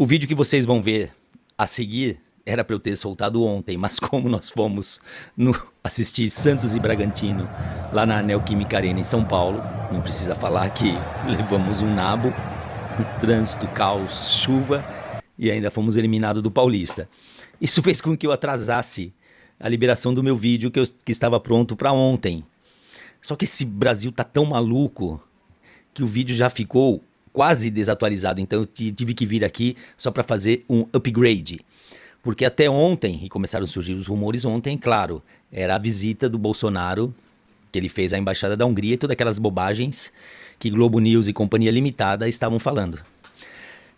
O vídeo que vocês vão ver a seguir era para eu ter soltado ontem, mas como nós fomos assistir Santos e Bragantino lá na Neoquímica Arena em São Paulo, não precisa falar que levamos um nabo, trânsito, caos, chuva e ainda fomos eliminados do Paulista. Isso fez com que eu atrasasse a liberação do meu vídeo que estava pronto para ontem. Só que esse Brasil tá tão maluco que o vídeo já ficou quase desatualizado, então eu tive que vir aqui só para fazer um upgrade. Porque até ontem, e começaram a surgir os rumores ontem, claro, era a visita do Bolsonaro, que ele fez à Embaixada da Hungria e todas aquelas bobagens que Globo News e Companhia Limitada estavam falando.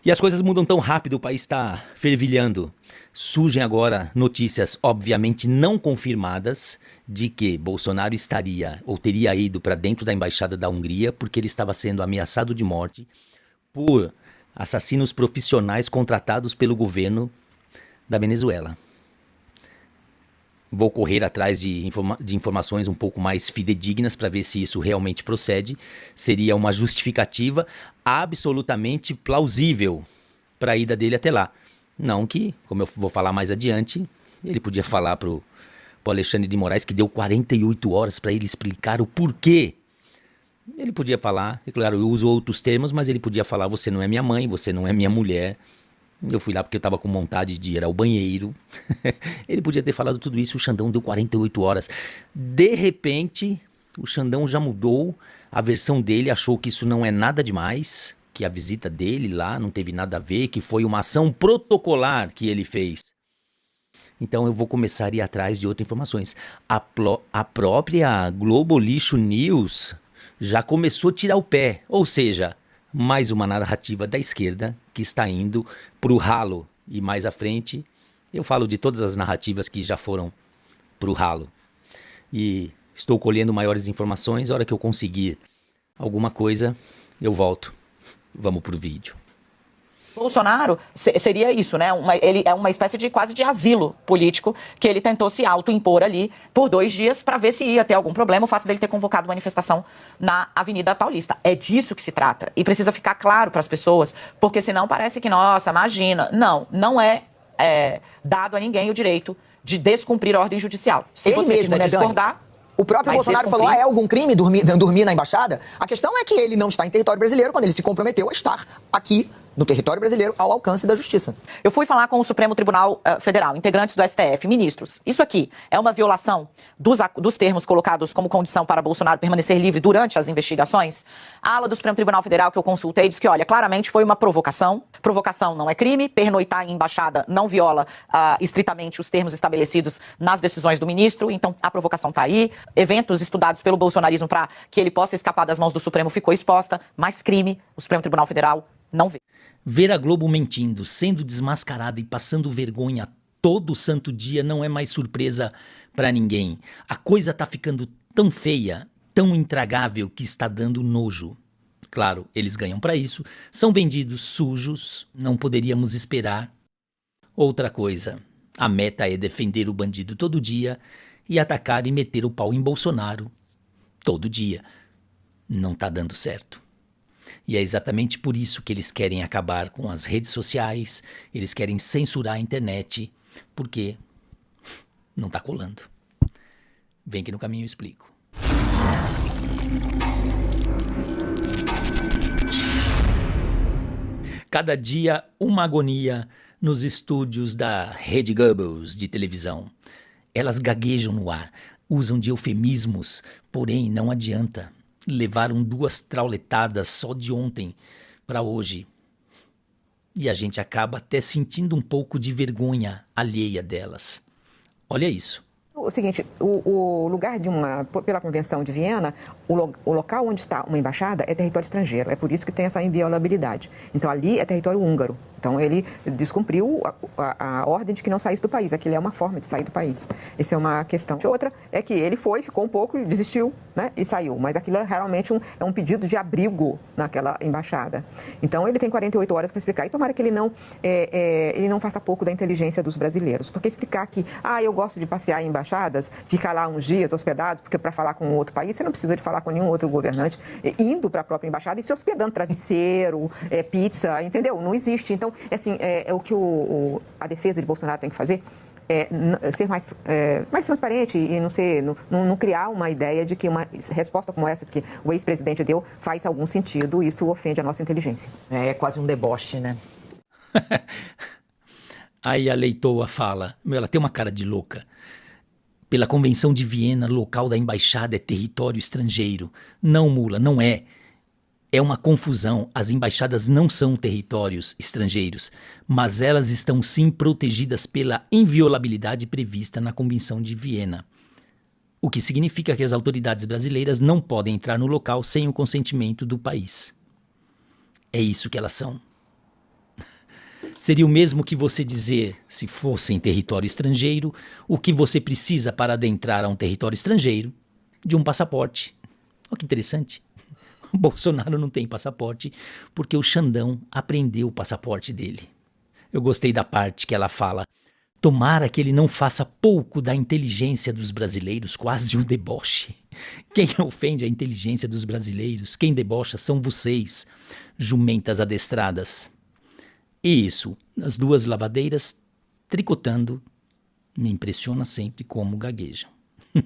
E as coisas mudam tão rápido, o país está fervilhando. Surgem agora notícias, obviamente não confirmadas, de que Bolsonaro estaria ou teria ido para dentro da Embaixada da Hungria porque ele estava sendo ameaçado de morte por assassinos profissionais contratados pelo governo da Venezuela. Vou correr atrás de informações um pouco mais fidedignas para ver se isso realmente procede. Seria uma justificativa absolutamente plausível para a ida dele até lá. Não que, como eu vou falar mais adiante, ele podia falar para o Alexandre de Moraes que deu 48 horas para ele explicar o porquê. Ele podia falar, é claro, eu uso outros termos, mas ele podia falar: você não é minha mãe, você não é minha mulher. Eu fui lá porque eu estava com vontade de ir ao banheiro. Ele podia ter falado tudo isso, o Xandão deu 48 horas. De repente, o Xandão já mudou a versão dele, achou que isso não é nada demais, que a visita dele lá não teve nada a ver, que foi uma ação protocolar que ele fez. Então eu vou começar a ir atrás de outras informações. A própria Globo Lixo News já começou a tirar o pé, ou seja, mais uma narrativa da esquerda que está indo para o ralo. E mais à frente eu falo de todas as narrativas que já foram para o ralo. E estou colhendo maiores informações. A hora que eu conseguir alguma coisa, eu volto. Vamos pro vídeo. Bolsonaro seria isso, né? Ele é uma espécie de quase de asilo político que ele tentou se autoimpor ali por 2 dias para ver se ia ter algum problema o fato dele ter convocado manifestação na Avenida Paulista. É disso que se trata. E precisa ficar claro para as pessoas, porque senão parece que, nossa, imagina. Não é dado a ninguém o direito de descumprir a ordem judicial. Se ele você mesmo, quiser né, discordar... O próprio Bolsonaro falou: é algum crime dormir na embaixada? A questão é que ele não está em território brasileiro quando ele se comprometeu a estar aqui no território brasileiro ao alcance da justiça. Eu fui falar com o Supremo Tribunal Federal, integrantes do STF, ministros. Isso aqui é uma violação dos termos colocados como condição para Bolsonaro permanecer livre durante as investigações? A ala do Supremo Tribunal Federal que eu consultei diz que, olha, claramente foi uma provocação. Provocação não é crime, pernoitar em embaixada não viola estritamente os termos estabelecidos nas decisões do ministro, então a provocação está aí. Eventos estudados pelo bolsonarismo para que ele possa escapar das mãos do Supremo ficou exposta, mas crime o Supremo Tribunal Federal não vê. Ver a Globo mentindo, sendo desmascarada e passando vergonha todo santo dia não é mais surpresa para ninguém. A coisa tá ficando tão feia, tão intragável que está dando nojo. Claro, eles ganham para isso, são vendidos sujos, não poderíamos esperar. Outra coisa, a meta é defender o bandido todo dia e atacar e meter o pau em Bolsonaro todo dia. Não tá dando certo. E é exatamente por isso que eles querem acabar com as redes sociais, eles querem censurar a internet, porque não tá colando. Vem que no caminho eu explico. Cada dia uma agonia nos estúdios da Rede Goebbels de televisão. Elas gaguejam no ar, usam de eufemismos, porém não adianta. Levaram 2 trauletadas só de ontem para hoje. E a gente acaba até sentindo um pouco de vergonha alheia delas. Olha isso. O seguinte, o lugar pela Convenção de Viena, o local onde está uma embaixada é território estrangeiro. É por isso que tem essa inviolabilidade. Então ali é território húngaro. Então ele descumpriu a ordem de que não saísse do país. Aquilo é uma forma de sair do país. Essa é uma questão. Outra é que ele ficou um pouco e desistiu, né, e saiu. Mas aquilo é realmente um pedido de abrigo naquela embaixada. Então ele tem 48 horas para explicar. E tomara que ele não faça pouco da inteligência dos brasileiros. Porque explicar que, eu gosto de passear em embaixadas, ficar lá uns dias hospedados, porque para falar com outro país, você não precisa de falar com nenhum outro governante, indo para a própria embaixada e se hospedando, travesseiro, pizza, entendeu? Não existe. Então, Então, assim, é o que a defesa de Bolsonaro tem que fazer. Ser mais transparente e não criar uma ideia de que uma resposta como essa que o ex-presidente deu faz algum sentido. Isso ofende a nossa inteligência. É quase um deboche, né? Aí a leitoa fala, ela tem uma cara de louca. Pela Convenção de Viena, local da embaixada é território estrangeiro. Não, mula, não é. É uma confusão. As embaixadas não são territórios estrangeiros, mas elas estão sim protegidas pela inviolabilidade prevista na Convenção de Viena. O que significa que as autoridades brasileiras não podem entrar no local sem o consentimento do país. É isso que elas são. Seria o mesmo que você dizer, se fosse em território estrangeiro, o que você precisa para adentrar a um território estrangeiro de um passaporte. Olha que interessante. O Bolsonaro não tem passaporte porque o Xandão apreendeu o passaporte dele. Eu gostei da parte que ela fala: tomara que ele não faça pouco da inteligência dos brasileiros, quase um deboche. Quem ofende a inteligência dos brasileiros, quem debocha são vocês, jumentas adestradas. E isso, as duas lavadeiras tricotando, me impressiona sempre como gaguejam.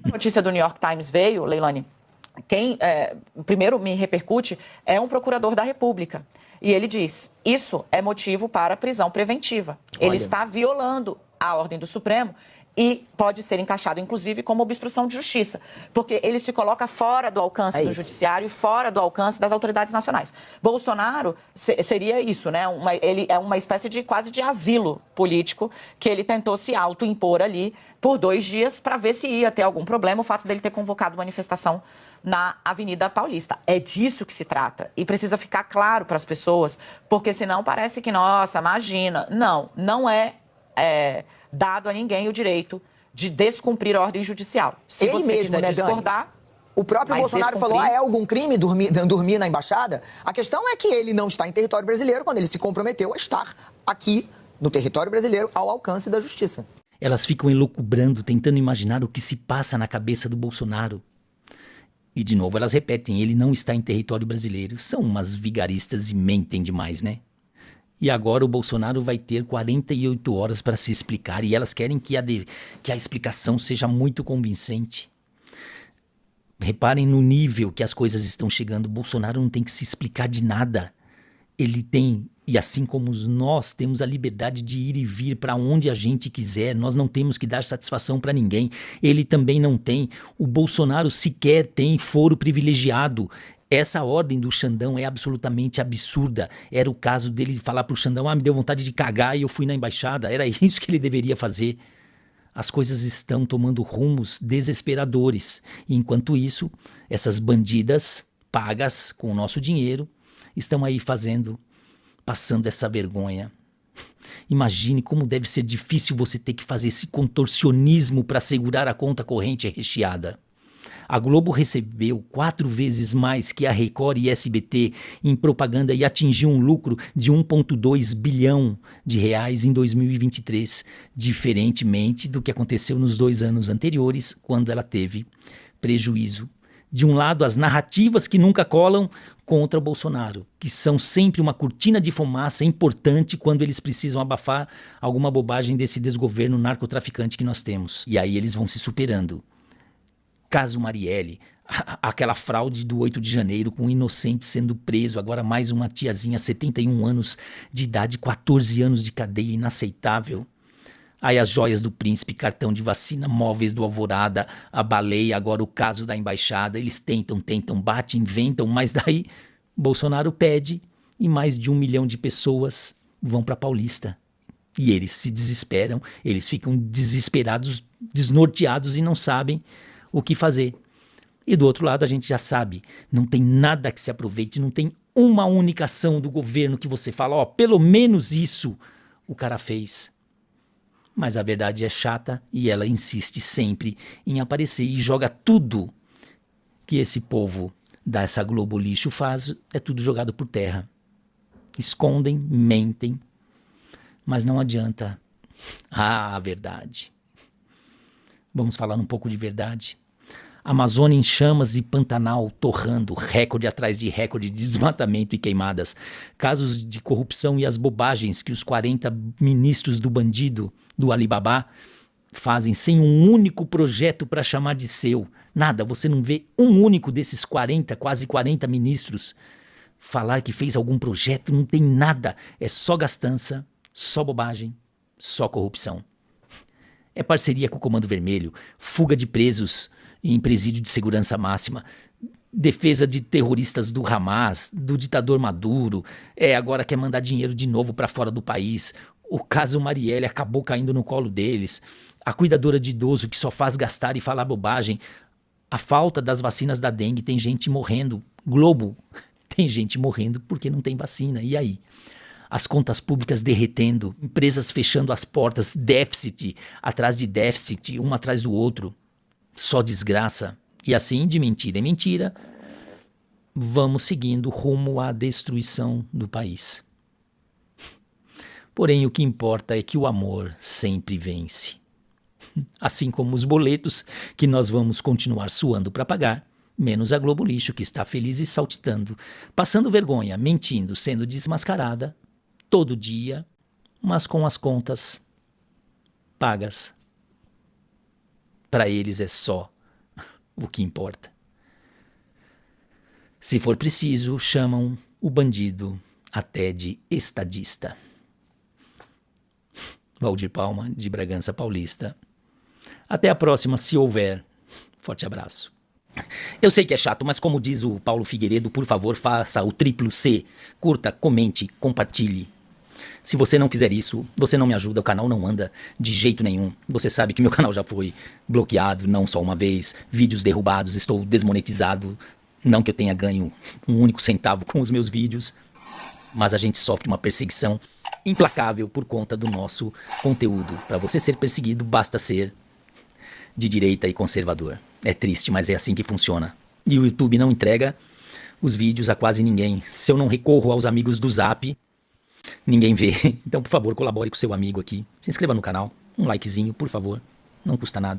A notícia do New York Times veio, Leilani. Quem primeiro me repercute é um procurador da República. E ele diz, isso é motivo para prisão preventiva. Ele está violando a ordem do Supremo e pode ser encaixado, inclusive, como obstrução de justiça. Porque ele se coloca fora do alcance do judiciário, fora do alcance das autoridades nacionais. Bolsonaro seria isso, né? Ele é uma espécie de quase de asilo político que ele tentou se autoimpor ali por 2 dias para ver se ia ter algum problema o fato dele ter convocado manifestação na Avenida Paulista. É disso que se trata. E precisa ficar claro para as pessoas, porque senão parece que, nossa, imagina. Não é dado a ninguém o direito de descumprir a ordem judicial. Se ele você mesmo, quiser né, discordar... Dani? O próprio Bolsonaro falou, é algum crime dormir na embaixada? A questão é que ele não está em território brasileiro quando ele se comprometeu a estar aqui no território brasileiro ao alcance da justiça. Elas ficam elucubrando, tentando imaginar o que se passa na cabeça do Bolsonaro. E de novo elas repetem, ele não está em território brasileiro. São umas vigaristas e mentem demais, né? E agora o Bolsonaro vai ter 48 horas para se explicar e elas querem que a explicação seja muito convincente. Reparem no nível que as coisas estão chegando. O Bolsonaro não tem que se explicar de nada. Ele tem, e assim como nós temos a liberdade de ir e vir para onde a gente quiser, nós não temos que dar satisfação para ninguém. Ele também não tem. O Bolsonaro sequer tem foro privilegiado. Essa ordem do Xandão é absolutamente absurda. Era o caso dele falar pro Xandão, me deu vontade de cagar e eu fui na embaixada. Era isso que ele deveria fazer. As coisas estão tomando rumos desesperadores. E enquanto isso, essas bandidas pagas com o nosso dinheiro estão aí passando essa vergonha. Imagine como deve ser difícil você ter que fazer esse contorcionismo para segurar a conta corrente recheada. A Globo recebeu 4 vezes mais que a Record e SBT em propaganda e atingiu um lucro de 1,2 bilhão de reais em 2023, diferentemente do que aconteceu nos 2 anos anteriores, quando ela teve prejuízo. De um lado, as narrativas que nunca colam contra o Bolsonaro, que são sempre uma cortina de fumaça importante quando eles precisam abafar alguma bobagem desse desgoverno narcotraficante que nós temos. E aí eles vão se superando. Caso Marielle, aquela fraude do 8 de janeiro com um inocente sendo preso, agora mais uma tiazinha, 71 anos de idade, 14 anos de cadeia, inaceitável. Aí as joias do príncipe, cartão de vacina, móveis do Alvorada, a baleia, agora o caso da embaixada, eles tentam, batem, inventam, mas daí Bolsonaro pede e mais de 1 milhão de pessoas vão para Paulista. E eles se desesperam, eles ficam desesperados, desnorteados e não sabem o que fazer. E do outro lado a gente já sabe, não tem nada que se aproveite, não tem uma única ação do governo que você fala, pelo menos isso o cara fez. Mas a verdade é chata e ela insiste sempre em aparecer e joga tudo que esse povo dessa Globo lixo faz, é tudo jogado por terra. Escondem, mentem, mas não adianta. A verdade. Vamos falar um pouco de verdade. Amazônia em chamas e Pantanal torrando, recorde atrás de recorde de desmatamento e queimadas. Casos de corrupção e as bobagens que os 40 ministros do bandido, do Alibaba, fazem sem um único projeto para chamar de seu. Nada, você não vê um único desses 40, quase 40 ministros falar que fez algum projeto, não tem nada. É só gastança, só bobagem, só corrupção. É parceria com o Comando Vermelho, fuga de presos em presídio de segurança máxima, defesa de terroristas do Hamas, do ditador Maduro, agora quer mandar dinheiro de novo para fora do país. O caso Marielle acabou caindo no colo deles. A cuidadora de idoso que só faz gastar e falar bobagem. A falta das vacinas da dengue, tem gente morrendo. Globo, tem gente morrendo porque não tem vacina. E aí? As contas públicas derretendo, empresas fechando as portas, déficit atrás de déficit, um atrás do outro. Só desgraça. E assim, de mentira em mentira, vamos seguindo rumo à destruição do país. Porém, o que importa é que o amor sempre vence. Assim como os boletos que nós vamos continuar suando para pagar, menos a Globo Lixo que está feliz e saltitando, passando vergonha, mentindo, sendo desmascarada, todo dia, mas com as contas pagas. Para eles é só o que importa. Se for preciso, chamam o bandido até de estadista. Valdir Palma, de Bragança Paulista. Até a próxima, se houver. Forte abraço. Eu sei que é chato, mas como diz o Paulo Figueiredo, por favor, faça o triplo C. Curta, comente, compartilhe. Se você não fizer isso, você não me ajuda, o canal não anda de jeito nenhum. Você sabe que meu canal já foi bloqueado, não só uma vez, vídeos derrubados, estou desmonetizado. Não que eu tenha ganho um único centavo com os meus vídeos, mas a gente sofre uma perseguição implacável por conta do nosso conteúdo. Para você ser perseguido, basta ser de direita e conservador. É triste, mas é assim que funciona. E o YouTube não entrega os vídeos a quase ninguém. Se eu não recorro aos amigos do Zap, ninguém vê. Então, por favor, colabore com seu amigo aqui. Se inscreva no canal. Um likezinho, por favor. Não custa nada.